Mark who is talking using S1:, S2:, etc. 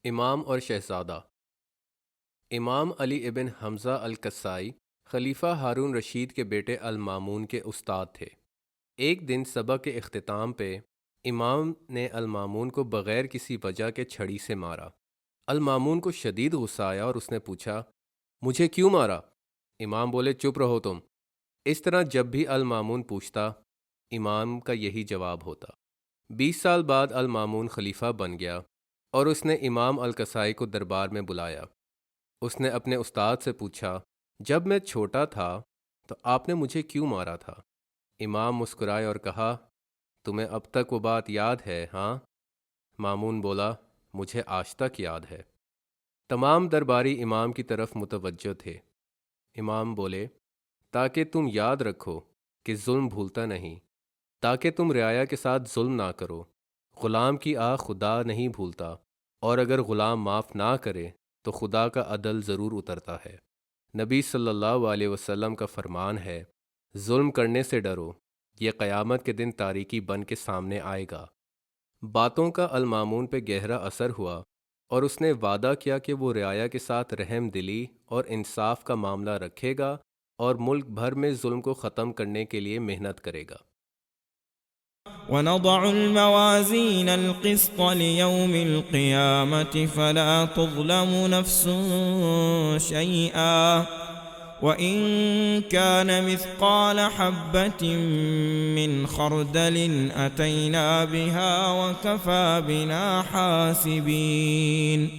S1: امام اور شہزادہ۔ امام علی ابن حمزہ الکسائی خلیفہ ہارون رشید کے بیٹے المامون کے استاد تھے۔ ایک دن سبق کے اختتام پہ امام نے المامون کو بغیر کسی وجہ کے چھڑی سے مارا۔ المامون کو شدید غصہ آیا اور اس نے پوچھا، مجھے کیوں مارا؟ امام بولے، چپ رہو تم۔ اس طرح جب بھی المامون پوچھتا، امام کا یہی جواب ہوتا۔ 20 سال بعد المامون خلیفہ بن گیا اور اس نے امام الکسائی کو دربار میں بلایا۔ اس نے اپنے استاد سے پوچھا، جب میں چھوٹا تھا تو آپ نے مجھے کیوں مارا تھا؟ امام مسکرائے اور کہا، تمہیں اب تک وہ بات یاد ہے ہاں؟ مامون بولا، مجھے آج تک یاد ہے۔ تمام درباری امام کی طرف متوجہ تھے۔ امام بولے، تاکہ تم یاد رکھو کہ ظلم بھولتا نہیں، تاکہ تم رعایا کے ساتھ ظلم نہ کرو۔ غلام کی آہ خدا نہیں بھولتا، اور اگر غلام معاف نہ کرے تو خدا کا عدل ضرور اترتا ہے۔ نبی صلی اللہ علیہ وسلم کا فرمان ہے، ظلم کرنے سے ڈرو، یہ قیامت کے دن تاریکی بن کے سامنے آئے گا۔ باتوں کا المامون پہ گہرا اثر ہوا اور اس نے وعدہ کیا کہ وہ رعایا کے ساتھ رحم دلی اور انصاف کا معاملہ رکھے گا اور ملک بھر میں ظلم کو ختم کرنے کے لیے محنت کرے گا۔
S2: وَنَضَعُ الْمَوَازِينَ الْقِسْطَ لِيَوْمِ الْقِيَامَةِ فَلَا تُظْلَمُ نَفْسٌ شَيْئًا وَإِن كَانَ مِثْقَالَ حَبَّةٍ مِّنْ خَرْدَلٍ أَتَيْنَا بِهَا وَكَفَىٰ بِنَا حَاسِبِينَ۔